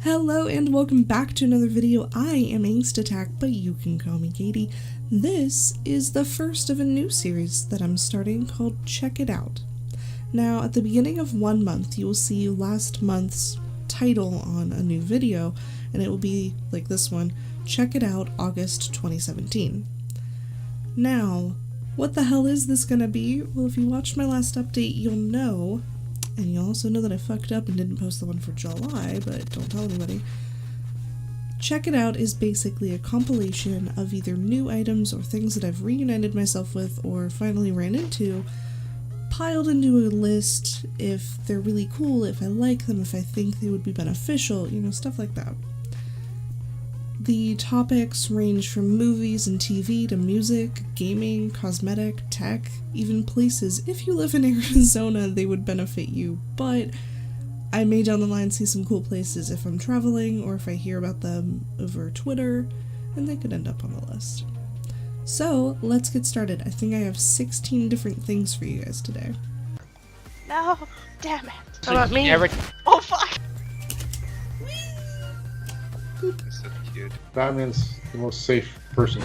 Hello and welcome back to another video. I am Angst Attack, but you can call me Katie. This is the first of a new series that I'm starting called Check It Out. Now, at the beginning of one month, you will see last month's title on a new video, and it will be like this one, Check It Out August 2017. Now, what the hell is this gonna be? Well, if you watched my last update, you'll know. And you'll also know that I fucked up and didn't post the one for July, but don't tell anybody. Check It Out is basically a compilation of either new items or things that I've reunited myself with or finally ran into, piled into a list if they're really cool, if I like them, if I think they would be beneficial, you know, stuff like that. The topics range from movies and TV to music, gaming, cosmetic, tech, even places. If you live in Arizona, they would benefit you, but I may down the line see some cool places if I'm traveling or if I hear about them over Twitter, and they could end up on the list. So, let's get started. I think I have 16 different things for you guys today. No, damn it. How about me? Oh, fuck! That's so cute. Batman's the most safe person.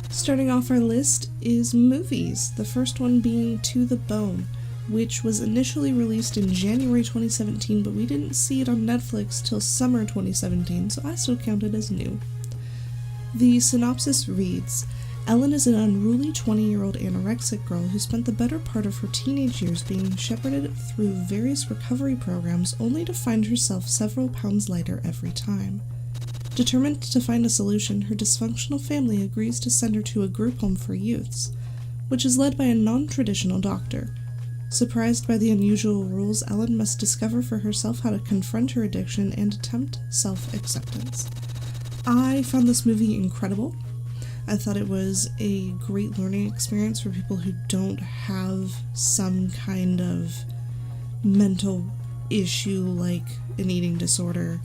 Starting off our list is movies, the first one being To the Bone, which was initially released in January 2017, but we didn't see it on Netflix till summer 2017, so I still count it as new. The synopsis reads, Ellen is an unruly 20-year-old anorexic girl who spent the better part of her teenage years being shepherded through various recovery programs only to find herself several pounds lighter every time. Determined to find a solution, her dysfunctional family agrees to send her to a group home for youths, which is led by a non-traditional doctor. Surprised by the unusual rules, Ellen must discover for herself how to confront her addiction and attempt self-acceptance. I found this movie incredible. I thought it was a great learning experience for people who don't have some kind of mental issue like an eating disorder.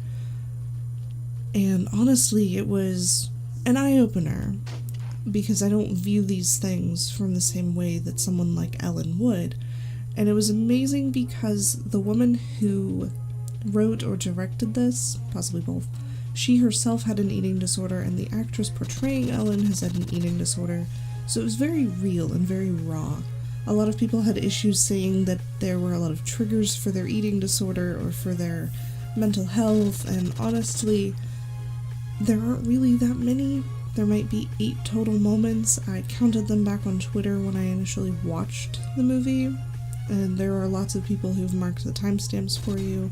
And honestly, it was an eye-opener because I don't view these things from the same way that someone like Ellen would. And it was amazing because the woman who wrote or directed this, possibly both, she herself had an eating disorder, and the actress portraying Ellen has had an eating disorder, so it was very real and very raw. A lot of people had issues saying that there were a lot of triggers for their eating disorder or for their mental health, and honestly, there aren't really that many. There might be 8 total moments. I counted them back on Twitter when I initially watched the movie, and there are lots of people who've marked the timestamps for you.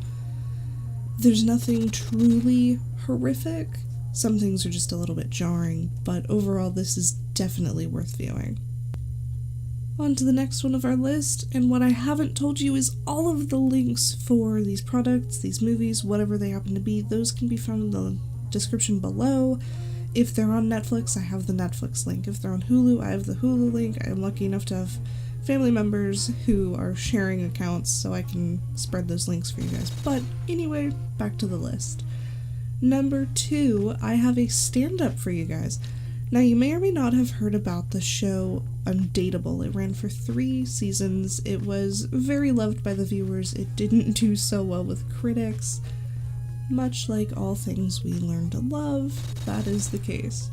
There's nothing truly horrific. Some things are just a little bit jarring, but overall this is definitely worth viewing. On to the next one of our list, and what I haven't told you is all of the links for these products, these movies, whatever they happen to be, those can be found in the description below. If they're on Netflix, I have the Netflix link. If they're on Hulu, I have the Hulu link. I am lucky enough to have family members who are sharing accounts, so I can spread those links for you guys. But anyway, back to the list. Number 2, I have a stand-up for you guys. Now, you may or may not have heard about the show Undateable. It ran for 3 seasons. It was very loved by the viewers. It didn't do so well with critics. Much like all things we learn to love, that is the case.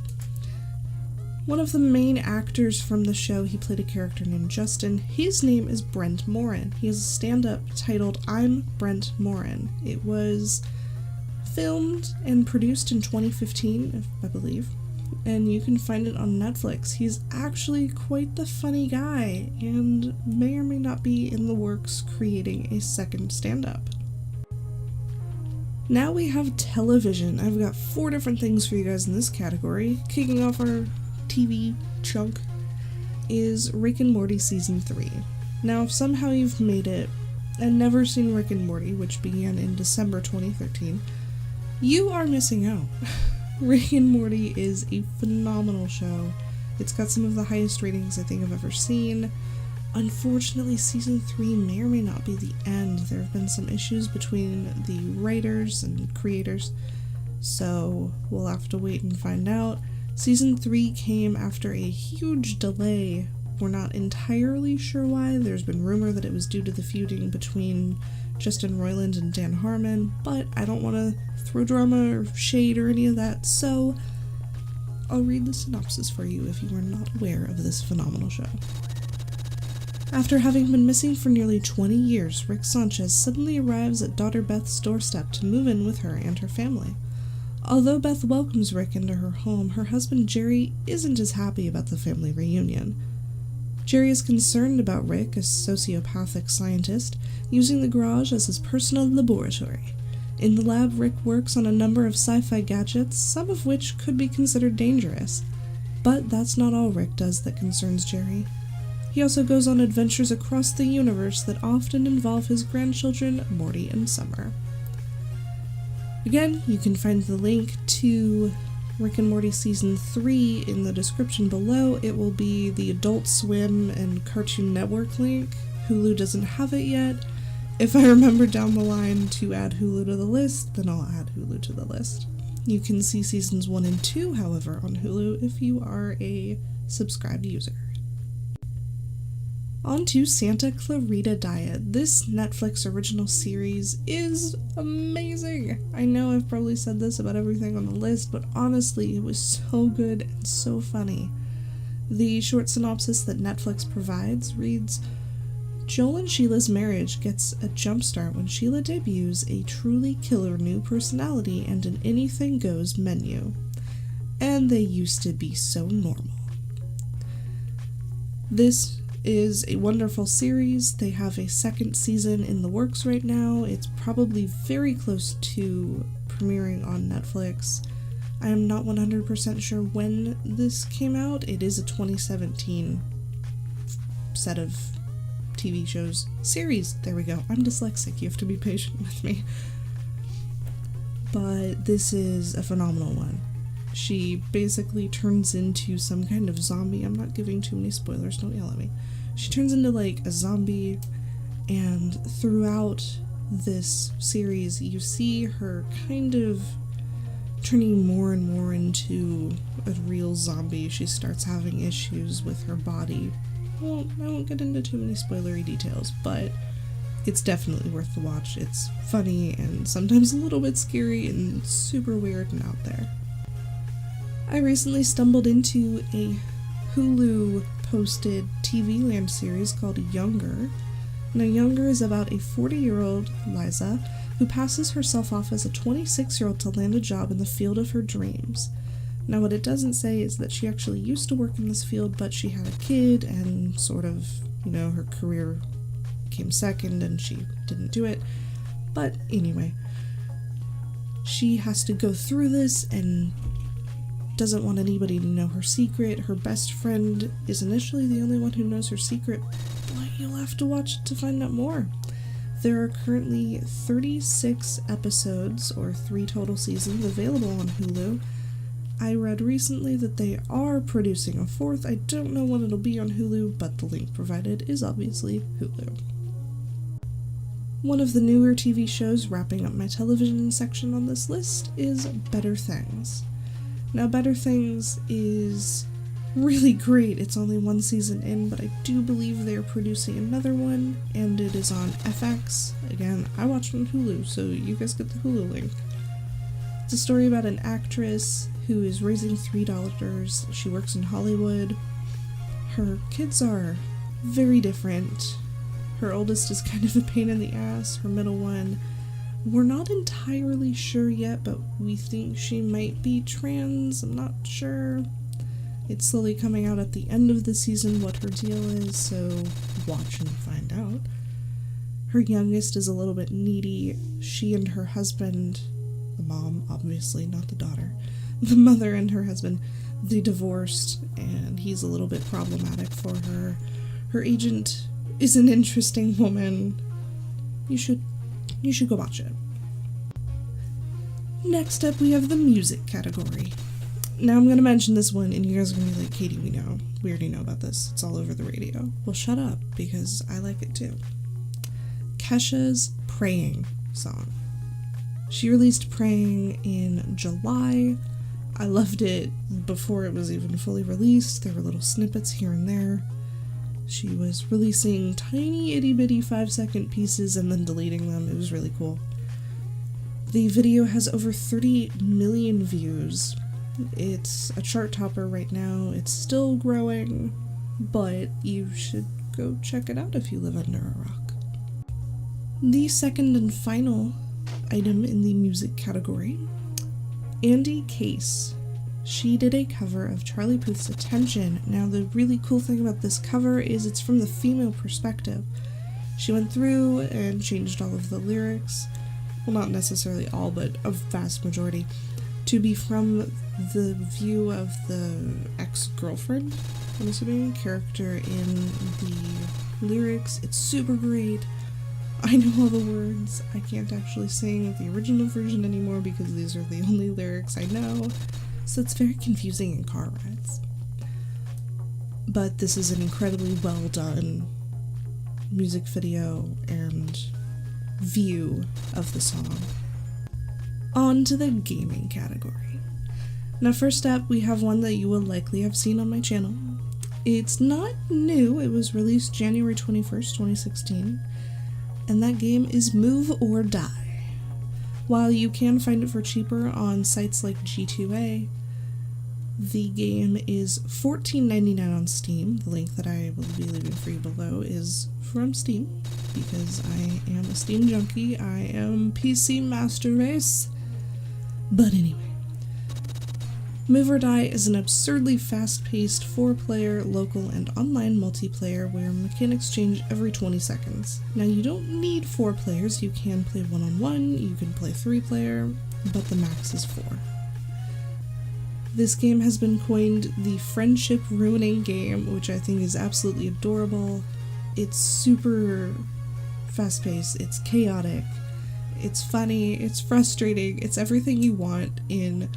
One of the main actors from the show, he played a character named Justin. His name is Brent Morin. He has a stand-up titled I'm Brent Morin. It was filmed and produced in 2015, I believe, and you can find it on Netflix. He's actually quite the funny guy, and may or may not be in the works creating a second stand-up. Now we have television. I've got 4 different things for you guys in this category. Kicking off our TV chunk is Rick and Morty Season 3. Now, if somehow you've made it and never seen Rick and Morty, which began in December 2013, you are missing out. Rick and Morty is a phenomenal show. It's got some of the highest ratings I think I've ever seen. Unfortunately, Season 3 may or may not be the end. There have been some issues between the writers and creators, so we'll have to wait and find out. Season 3 came after a huge delay We're not entirely sure why. There's been rumor that it was due to the feuding between Justin Roiland and Dan Harmon, but I don't want to throw drama or shade or any of that, so I'll read the synopsis for you if you are not aware of this phenomenal show. After having been missing for nearly 20 years, Rick Sanchez suddenly arrives at daughter Beth's doorstep to move in with her and her family. Although Beth welcomes Rick into her home, her husband Jerry isn't as happy about the family reunion. Jerry is concerned about Rick, a sociopathic scientist, using the garage as his personal laboratory. In the lab, Rick works on a number of sci-fi gadgets, some of which could be considered dangerous. But that's not all Rick does that concerns Jerry. He also goes on adventures across the universe that often involve his grandchildren, Morty and Summer. Again, you can find the link to Rick and Morty Season 3 in the description below. It will be the Adult Swim and Cartoon Network link. Hulu doesn't have it yet. If I remember down the line to add Hulu to the list, then I'll add Hulu to the list. You can see Seasons 1 and 2, however, on Hulu if you are a subscribed user. On to Santa Clarita Diet. This Netflix original series is amazing. I know I've probably said this about everything on the list, but honestly, it was so good and so funny. The short synopsis that Netflix provides reads, Joel and Sheila's marriage gets a jumpstart when Sheila debuts a truly killer new personality and an anything goes menu. And they used to be so normal. This is a wonderful series. They have a second season in the works right now. It's probably very close to premiering on Netflix. I am not 100% sure when this came out. It is a 2017 set of TV shows. Series! There we go. I'm dyslexic. You have to be patient with me. But this is a phenomenal one. She basically turns into some kind of zombie. I'm not giving too many spoilers, don't yell at me. She turns into like a zombie, and throughout this series you see her kind of turning more and more into a real zombie. She starts having issues with her body. Well, I won't get into too many spoilery details, but it's definitely worth the watch. It's funny and sometimes a little bit scary and super weird and out there. I recently stumbled into a Hulu posted TV Land series called Younger. Now, Younger is about a 40-year-old Liza who passes herself off as a 26-year-old to land a job in the field of her dreams. Now, what it doesn't say is that she actually used to work in this field, but she had a kid and sort of, her career came second and she didn't do it. But anyway, she has to go through this and doesn't want anybody to know her secret. Her best friend is initially the only one who knows her secret, but you'll have to watch it to find out more. There are currently 36 episodes, or 3 total seasons, available on Hulu. I read recently that they are producing a 4th. I don't know when it'll be on Hulu, but the link provided is obviously Hulu. One of the newer TV shows wrapping up my television section on this list is Better Things. Now, Better Things is really great. It's only 1 season in, but I do believe they're producing another one, and it is on FX. Again, I watched on Hulu, so you guys get the Hulu link. It's a story about an actress who is raising 3 daughters. She works in Hollywood. Her kids are very different. Her oldest is kind of a pain in the ass. Her middle one, we're not entirely sure yet, but we think she might be trans. I'm not sure. It's slowly coming out at the end of the season what her deal is, so watch and find out. Her youngest is a little bit needy. She and her husband, the mom, obviously, not the daughter, the mother and her husband, they divorced, and he's a little bit problematic for her. Her agent is an interesting woman. You should go watch it. Next up, we have the music category. Now, I'm going to mention this one, and you guys are going to be like, Katie, we already know about this. It's all over the radio. Well, shut up, because I like it too. Kesha's Praying song. She released Praying in July. I loved it before it was even fully released. There were little snippets here and there. She was releasing tiny itty bitty 5-second pieces and then deleting them. It was really cool. The video has over 30 million views. It's a chart topper right now. It's still growing, but you should go check it out if you live under a rock. The second and final item in the music category, Andie Case. She did a cover of Charlie Puth's Attention. Now the really cool thing about this cover is it's from the female perspective. She went through and changed all of the lyrics, well, not necessarily all, but a vast majority, to be from the view of the ex-girlfriend, I'm assuming, character in the lyrics. It's super great. I know all the words. I can't actually sing the original version anymore because these are the only lyrics I know, so it's very confusing in car rides. But this is an incredibly well done music video and view of the song. On to the gaming category. Now first up, we have one that you will likely have seen on my channel. It's not new, it was released January 21st, 2016, and that game is Move or Die. While you can find it for cheaper on sites like G2A, the game is $14.99 on Steam. The link that I will be leaving for you below is from Steam, because I am a Steam junkie. I am PC Master Race. But anyway, Move or Die is an absurdly fast-paced 4-player local and online multiplayer where mechanics change every 20 seconds. Now you don't need 4 players, you can play one-on-one, you can play 3-player, but the max is 4. This game has been coined the friendship-ruining game, which I think is absolutely adorable. It's super fast-paced, it's chaotic, it's funny, it's frustrating, it's everything you want in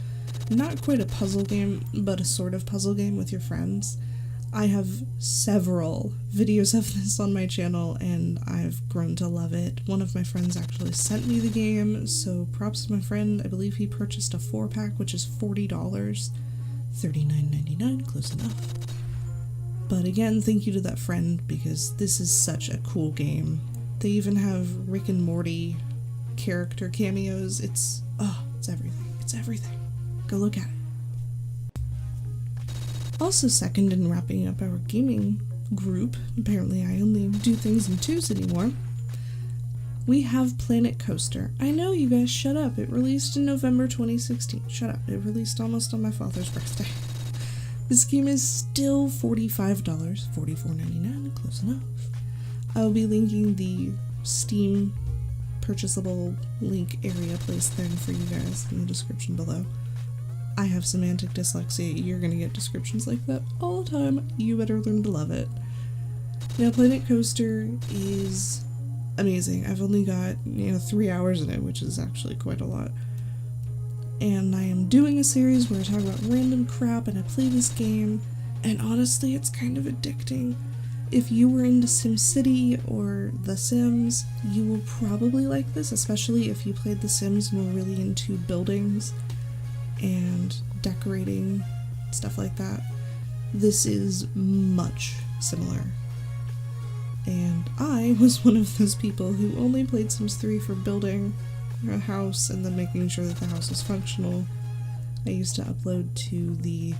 not quite a puzzle game, but a sort of puzzle game with your friends. I have several videos of this on my channel, and I've grown to love it. One of my friends actually sent me the game, so props to my friend. I believe he purchased a 4-pack, which is $40. $39.99, close enough. But again, thank you to that friend, because this is such a cool game. They even have Rick and Morty character cameos. It's everything. It's everything. Go look at it. Also second in wrapping up our gaming group, apparently I only do things in 2s anymore, we have Planet Coaster. I know, you guys, shut up. It released in November 2016. Shut up. It released almost on my father's birthday. This game is still $45, $44.99, close enough. I will be linking the Steam purchasable link area place thing for you guys in the description below. I have semantic dyslexia. You're gonna get descriptions like that all the time. You better learn to love it. Now, Planet Coaster is amazing. I've only got, 3 hours in it, which is actually quite a lot. And I am doing a series where I talk about random crap and I play this game, and honestly, it's kind of addicting. If you were into SimCity or The Sims, you will probably like this, especially if you played The Sims and were really into buildings and decorating, stuff like that. This is much similar. And I was one of those people who only played Sims 3 for building a house and then making sure that the house was functional. I used to upload to the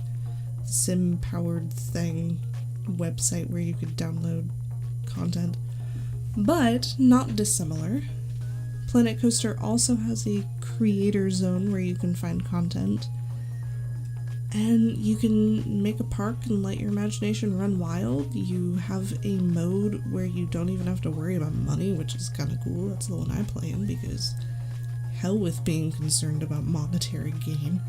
Sim-powered thing website where you could download content. But, not dissimilar, Planet Coaster also has a creator zone where you can find content, and you can make a park and let your imagination run wild. You have a mode where you don't even have to worry about money, which is kind of cool. That's the one I play in, because hell with being concerned about monetary gain.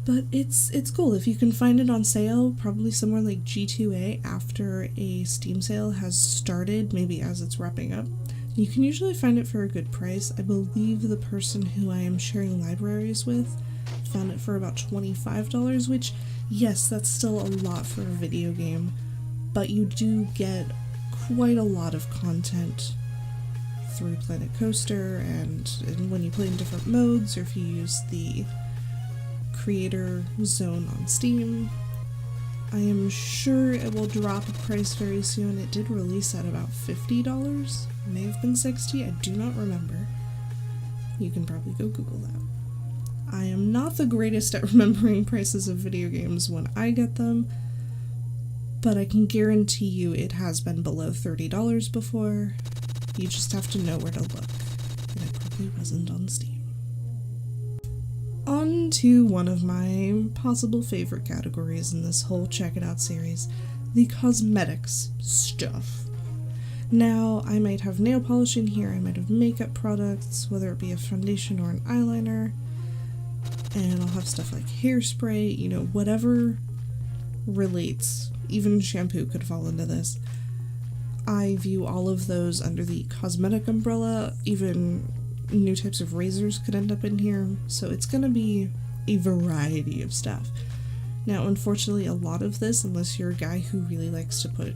But it's cool. If you can find it on sale, probably somewhere like G2A after a Steam sale has started, maybe as it's wrapping up, you can usually find it for a good price. I believe the person who I am sharing libraries with found it for about $25, which, yes, that's still a lot for a video game, but you do get quite a lot of content through Planet Coaster, and when you play in different modes, or if you use the creator zone on Steam, I am sure it will drop a price very soon. It did release at about $50. May have been $60, I do not remember. You can probably go Google that. I am not the greatest at remembering prices of video games when I get them, but I can guarantee you it has been below $30 before. You just have to know where to look, and it probably wasn't on Steam. On to one of my possible favorite categories in this whole Check It Out series, the cosmetics stuff. Now, I might have nail polish in here, I might have makeup products, whether it be a foundation or an eyeliner, and I'll have stuff like hairspray, you know, whatever relates. Even shampoo could fall into this. I view all of those under the cosmetic umbrella. Even new types of razors could end up in here, so it's gonna be a variety of stuff. Now, unfortunately, a lot of this, unless you're a guy who really likes to put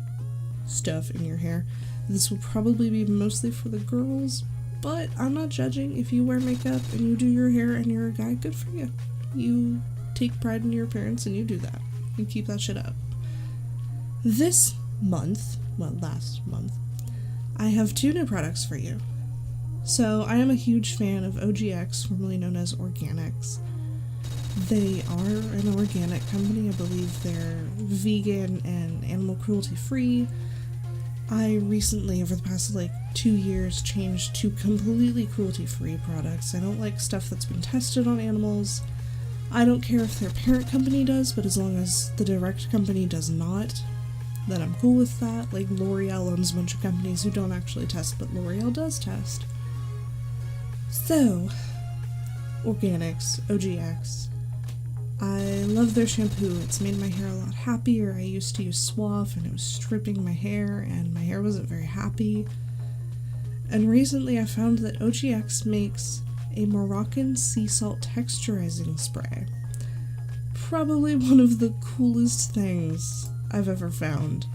stuff in your hair, this will probably be mostly for the girls, but I'm not judging. If you wear makeup and you do your hair and you're a guy, good for you. You take pride in your appearance and you do that. You keep that shit up. This month, well, last month, I have 2 new products for you. So, I am a huge fan of OGX, formerly known as Organics. They are an organic company. I believe they're vegan and animal cruelty free. I recently, over the past 2 years, changed to completely cruelty-free products. I don't like stuff that's been tested on animals. I don't care if their parent company does, but as long as the direct company does not, then I'm cool with that. Like, L'Oreal owns a bunch of companies who don't actually test, but L'Oreal does test. So, Organics, OGX. I love their shampoo. It's made my hair a lot happier. I used to use Swaff and it was stripping my hair and my hair wasn't very happy. And recently I found that OGX makes a Moroccan sea salt texturizing spray. Probably one of the coolest things I've ever found,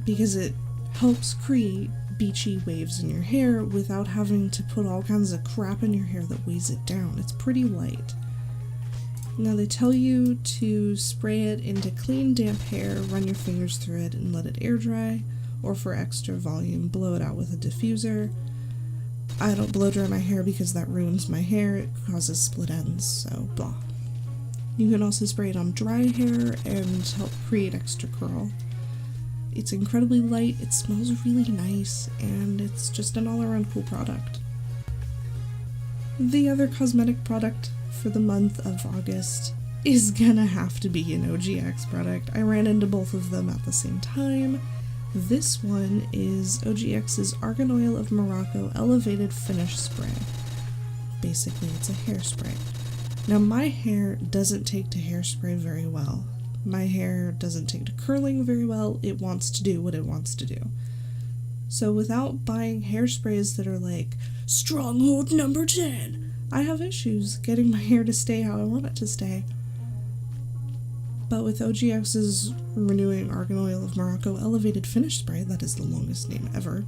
because it helps create beachy waves in your hair without having to put all kinds of crap in your hair that weighs it down. It's pretty light. Now they tell you to spray it into clean, damp hair, run your fingers through it, and let it air dry, or for extra volume, blow it out with a diffuser. I don't blow dry my hair because that ruins my hair, it causes split ends, so blah. You can also spray it on dry hair and help create extra curl. It's incredibly light, it smells really nice, and it's just an all-around cool product. The other cosmetic product for the month of August is gonna have to be an OGX product. I ran into both of them at the same time. This one is OGX's Argan Oil of Morocco Elevated Finish Spray. Basically, it's a hairspray. Now, my hair doesn't take to hairspray very well. My hair doesn't take to curling very well. It wants to do what it wants to do. So without buying hairsprays that are like, Stronghold number 10, I have issues getting my hair to stay how I want it to stay. But with OGX's Renewing Argan Oil of Morocco Elevated Finish Spray, that is the longest name ever,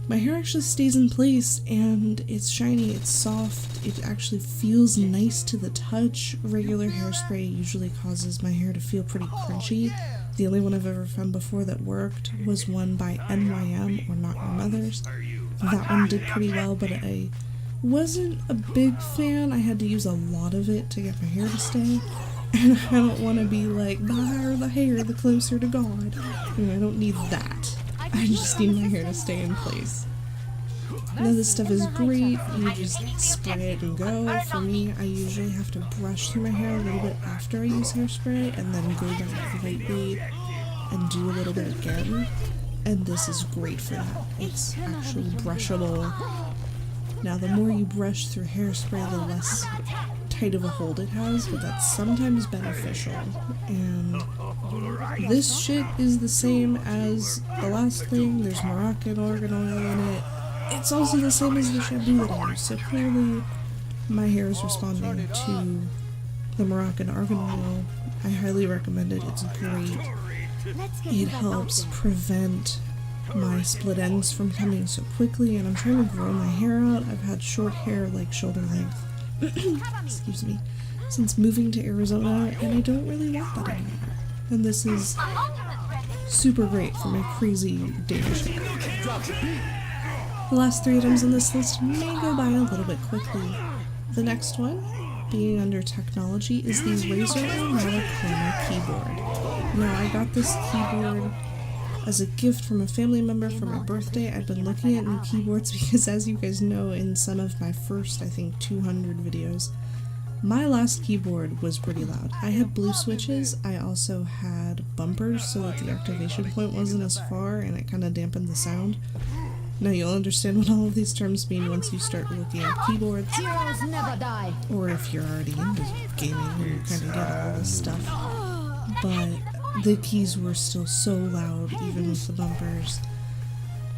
my hair actually stays in place, and it's shiny, it's soft, it actually feels nice to the touch. Regular hairspray usually causes my hair to feel pretty crunchy. The only one I've ever found before that worked was one by NYM, or Not Your Mother's. That one did pretty well, but I wasn't a big fan. I had to use a lot of it to get my hair to stay, and I don't want to be like, the higher the hair, the closer to God. And I don't need that. I just need my hair to stay in place. Now, this stuff is great. You just spray it and go. For me, I usually have to brush through my hair a little bit after I use hairspray and then go back lightly and do a little bit again. And this is great for that. It's actually brushable. Now, the more you brush through hairspray, the less tight of a hold it has, but that's sometimes beneficial. And this shit is the same as the last thing. There's Moroccan argan oil in it. It's also the same as the shampoo that I use, so clearly my hair is responding to the Moroccan argan oil. I highly recommend it. It's great. It helps prevent my split ends from coming so quickly, and I'm trying to grow my hair out. I've had short hair, like shoulder length, excuse me, since moving to Arizona, and I don't really want that anymore. And this is super great for my crazy data sheet. The last 3 items on this list may go by a little bit quickly. The next one, being under technology, is the Razer Ornata Chroma keyboard. Now, I got this keyboard as a gift from a family member for my birthday. I'd been looking at new keyboards because, as you guys know, in some of my first, I think, 200 videos, my last keyboard was pretty loud. I had blue switches, I also had bumpers so that the activation point wasn't as far and it kind of dampened the sound. Now you'll understand what all of these terms mean once you start looking at keyboards, or if you're already into gaming and you kind of get all this stuff. But the keys were still so loud, even with the bumpers.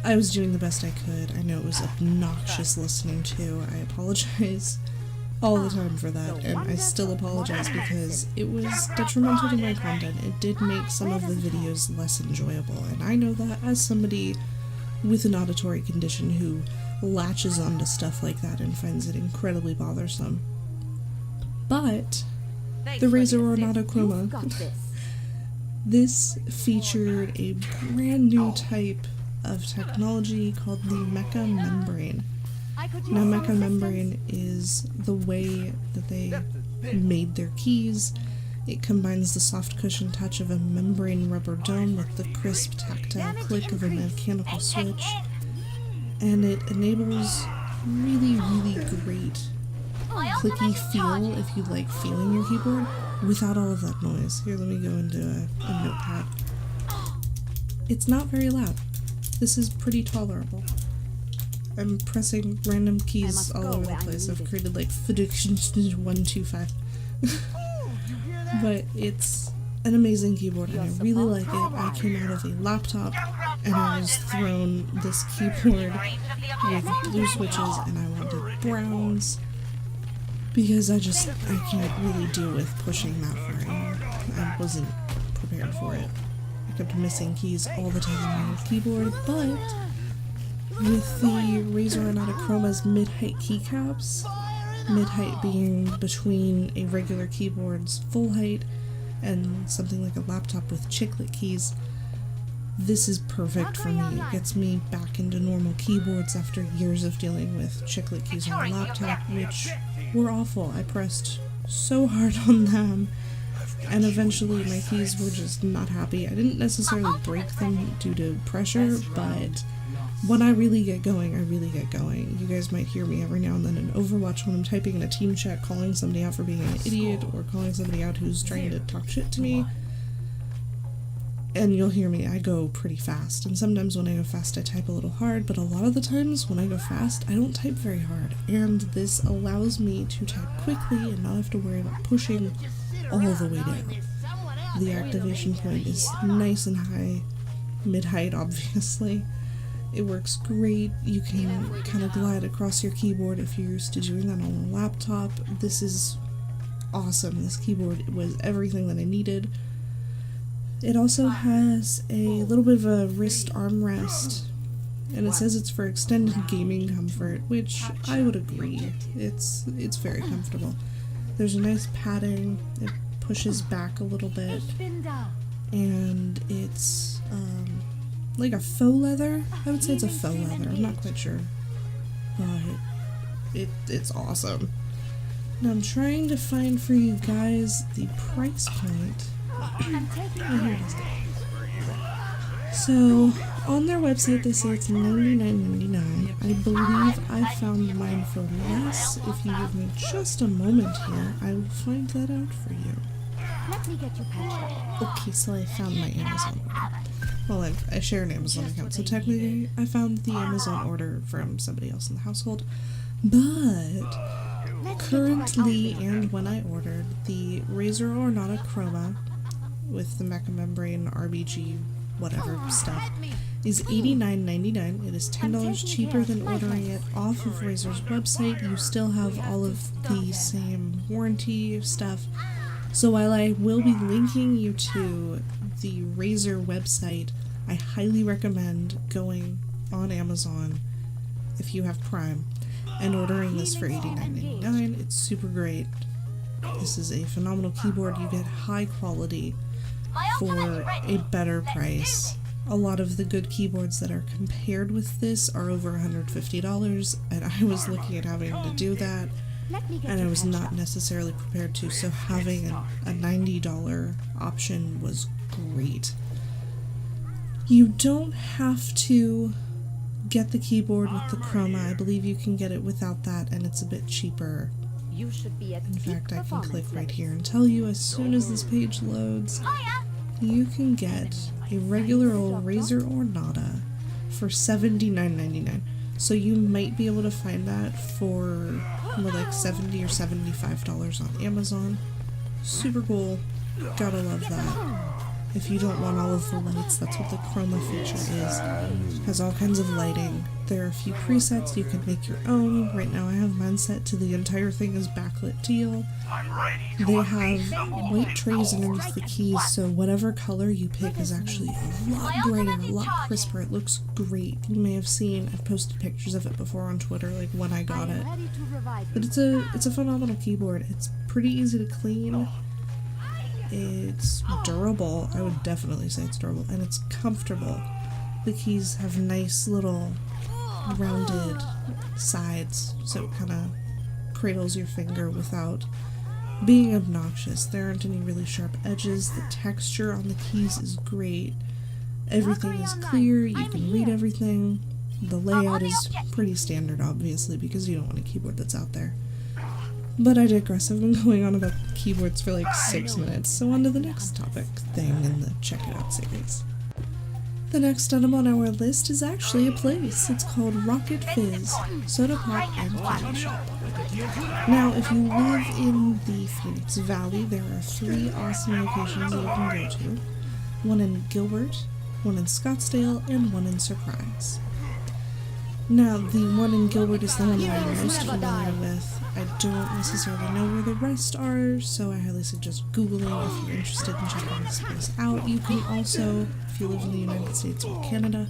I was doing the best I could. I know it was obnoxious listening to. I apologize all the time for that, and I still apologize because it was detrimental to my content. It did make some of the videos less enjoyable, and I know that as somebody with an auditory condition who latches onto stuff like that and finds it incredibly bothersome. But the Razer Ornata Chroma, this featured a brand new type of technology called the mecha membrane. Now, mecha membrane is the way that they made their keys. It combines the soft cushion touch of a membrane rubber dome with the crisp tactile click of a mechanical switch, and it enables really, really great clicky feel if you like feeling your keyboard without all of that noise. Here, let me go into a notepad. It's not very loud. This is pretty tolerable. I'm pressing random keys all over the place. I've created like Fidux 125. But it's an amazing keyboard and I really like it. I came out of a laptop and I was thrown this keyboard with blue switches and I wanted browns because I can't really deal with pushing that far anymore. I wasn't prepared for it. I kept missing keys all the time on my keyboard, but with the Razer Ornata Chroma's mid-height keycaps, mid-height being between a regular keyboard's full height and something like a laptop with chiclet keys, this is perfect for me. It gets me back into normal keyboards after years of dealing with chiclet keys on the laptop, which were awful. I pressed so hard on them, and eventually my keys were just not happy. I didn't necessarily break them due to pressure, but when I really get going, I really get going. You guys might hear me every now and then in Overwatch when I'm typing in a team chat calling somebody out for being an idiot or calling somebody out who's trying to talk shit to me. And you'll hear me, I go pretty fast. And sometimes when I go fast, I type a little hard, but a lot of the times when I go fast, I don't type very hard. And this allows me to type quickly and not have to worry about pushing all the way down. The activation point is nice and high, mid-height obviously. It works great. You can kind of glide across your keyboard if you're used to doing that on a laptop. This is awesome. This keyboard was everything that I needed. It also has a little bit of a wrist armrest, and it says it's for extended gaming comfort, which I would agree. It's very comfortable. There's a nice padding. It pushes back a little bit, and it's like a faux leather. I would say it's a faux leather. I'm not quite sure, but it's awesome. Now I'm trying to find for you guys the price point. Oh, here it is. So on their website they say it's $99.99. I believe I found mine for less. If you give me just a moment here, I will find that out for you. Let me get you patched up. Okay, so I found my Amazon order. Well, I share an Amazon account, so technically I found the Amazon order from somebody else in the household. But currently, and when I ordered, the Razer Ornata Chroma with the mecha membrane RBG whatever stuff is $89.99. It is $10 cheaper than ordering it off of Razer's website. You still have all of the same warranty stuff. So while I will be linking you to the Razer website, I highly recommend going on Amazon if you have Prime and ordering this for $89.99. It's super great. This is a phenomenal keyboard. You get high quality for a better price. A lot of the good keyboards that are compared with this are over $150, and I was looking at having to do that, and I was not necessarily prepared to, so having a $90 option was great. You don't have to get the keyboard with the Chroma. I believe you can get it without that, and it's a bit cheaper. You should be at In fact, I can click right here and tell you as soon as this page loads, you can get a regular old Razer Ornata for $79.99. So you might be able to find that for like $70 or $75 on Amazon. Super cool. Gotta love that. If you don't want all of the lights, that's what the Chroma feature is. Has all kinds of lighting. There are a few presets, you can make your own. Right now I have mine set to the entire thing is backlit teal. They have white trays underneath the keys, so whatever color you pick is actually a lot brighter, a lot crisper. It looks great. You may have seen, I've posted pictures of it before on Twitter, like when I got it. But it's a phenomenal keyboard. It's pretty easy to clean. It's durable. I would definitely say it's durable, and it's comfortable. The keys have nice little rounded sides, so it kind of cradles your finger without being obnoxious. There aren't any really sharp edges. The texture on the keys is great. Everything is clear. You can read everything. The layout is pretty standard, obviously, because you don't want a keyboard that's out there. But I digress. I've been going on about keyboards for like 6 minutes, so on to the next topic thing in the Check It Out series. The next item on our list is actually a place. It's called Rocket Fizz, Soda Pop and Candy Shop. Now, if you live in the Phoenix Valley, there are 3 awesome locations that you can go to. One in Gilbert, one in Scottsdale, and one in Surprise. Now, the one in Gilbert is the one that I'm most familiar with. I don't necessarily know where the rest are, so I highly suggest Googling if you're interested in checking this place out. You can also, if you live in the United States or Canada,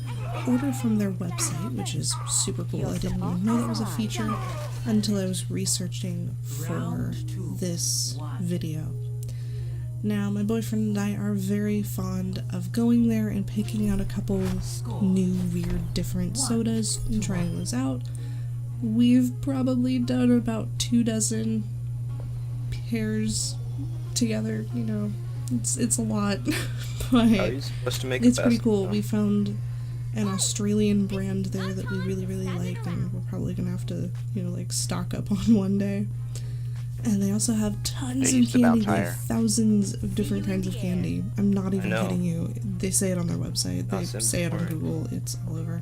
order from their website, which is super cool. I didn't even know that was a feature until I was researching for this video. Now, my boyfriend and I are very fond of going there and picking out a couple new, weird, different sodas and trying those out. We've probably done about 2 dozen pairs together, you know, it's a lot, but it's pretty cool. We found an Australian brand there that we really, really like, and we're probably gonna have to, you know, like, stock up on one day. And they also have tons of candy. They have thousands of different kinds of candy. I'm not even kidding you. They say it on their website. They say it on Google. It's all over.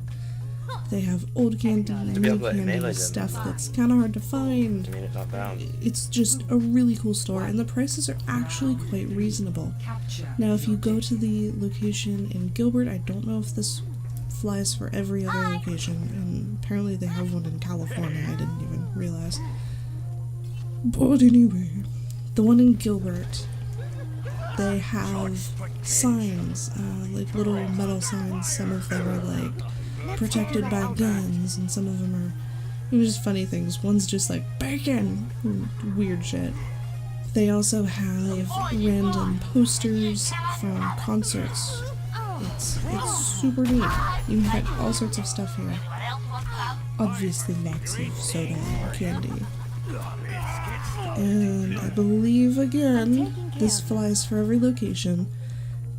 They have old candy, new candy, stuff that's kind of hard to find. It's just a really cool store, and the prices are actually quite reasonable. Now, if you go to the location in Gilbert, I don't know if this flies for every other location, and apparently they have one in California. I didn't even realize. But anyway, the one in Gilbert, they have signs, like little metal signs. Some of them are like protected by guns, and some of them are, you know, just funny things. One's just like bacon, weird shit. They also have random posters from concerts. It's super neat. You can find all sorts of stuff here. Obviously lots of soda and candy. And I believe, again, this flies for every location,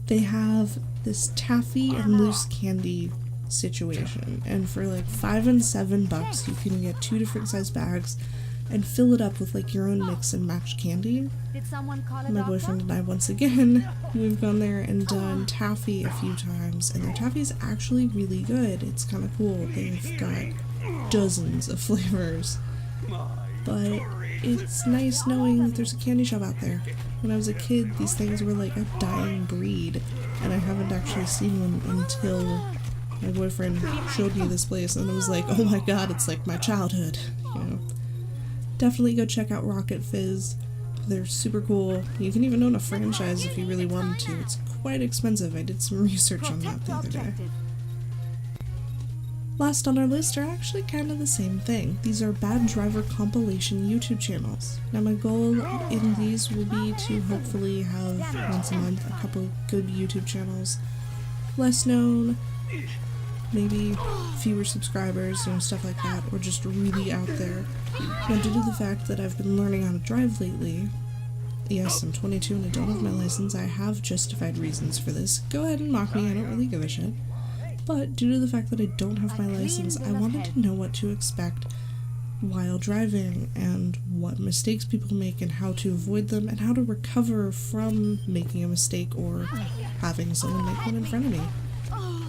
they have this taffy and loose candy situation, and for like $5 and $7 you can get 2 different size bags and fill it up with like your own mix and match candy. My boyfriend and I, once again, we've gone there and done taffy a few times, and their taffy is actually really good. It's kind of cool. They've got dozens of flavors, but it's nice knowing that there's a candy shop out there. When I was a kid, these things were like a dying breed, and I haven't actually seen one until my boyfriend showed me this place, and I was like, oh my god, it's like my childhood, you know. Definitely go check out Rocket Fizz. They're super cool. You can even own a franchise if you really wanted to. It's quite expensive. I did some research on that the other day. Last on our list are actually kind of the same thing. These are bad driver compilation YouTube channels. Now my goal in these will be to hopefully have once a month a couple good YouTube channels, less known, maybe fewer subscribers, stuff like that, or just really out there. Now due to the fact that I've been learning how to drive lately, yes, I'm 22 and I don't have my license, I have justified reasons for this. Go ahead and mock me, I don't really give a shit. But due to the fact that I don't have my license, I wanted to know what to expect while driving and what mistakes people make and how to avoid them and how to recover from making a mistake or having someone make one in front of me.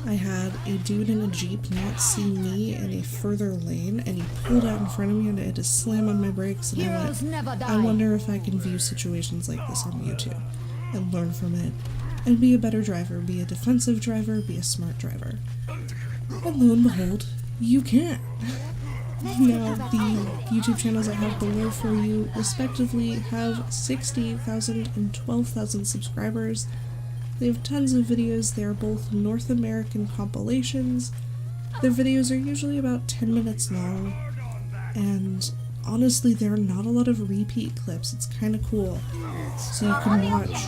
I had a dude in a Jeep not see me in a further lane and he pulled out in front of me and I had to slam on my brakes and I went, I wonder if I can view situations like this on YouTube and learn from it. And be a better driver, be a defensive driver, be a smart driver. And lo and behold, you can. Now, the YouTube channels I have below for you, respectively, have 60,000 and 12,000 subscribers. They have tons of videos. They are both North American compilations. Their videos are usually about 10 minutes long, and honestly, there are not a lot of repeat clips. It's kind of cool. So you can watch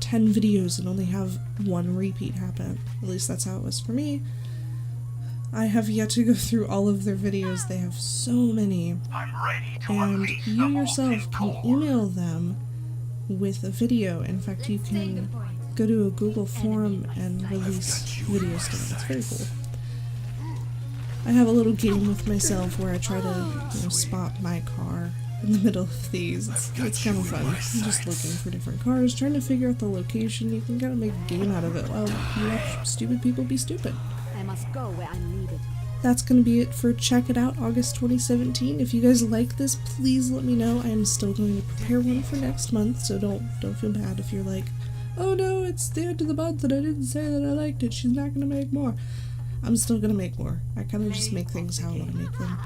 10 videos and only have one repeat happen. At least that's how it was for me. I have yet to go through all of their videos. They have so many. And you yourself can email them with a video. In fact, you can go to a Google form and release videos to them. It's very cool. I have a little game with myself where I try to spot my car in the middle of these. It's kind of fun. I'm just looking for different cars, trying to figure out the location. You can kind of make a game out of it while you watch stupid people be stupid. I must go where I'm needed. That's going to be it for Check It Out August 2017. If you guys like this, please let me know. I am still going to prepare one for next month, so don't feel bad if you're like, oh no, it's the end of the month and I didn't say that I liked it. She's not going to make more. I'm still going to make more. I kind of just make things how I want to make them.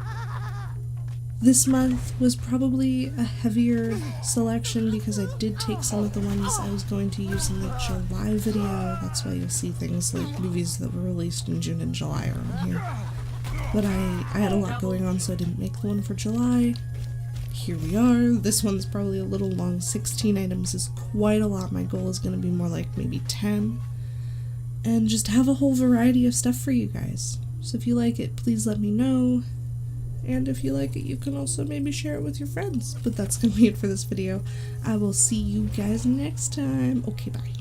This month was probably a heavier selection because I did take some of the ones I was going to use in the July video. That's why you'll see things like movies that were released in June and July are on here. But I had a lot going on, so I didn't make the one for July. Here we are. This one's probably a little long. 16 items is quite a lot. My goal is going to be more like maybe 10. And just have a whole variety of stuff for you guys. So if you like it, please let me know. And if you like it, you can also maybe share it with your friends. But that's going to be it for this video. I will see you guys next time. Okay, bye.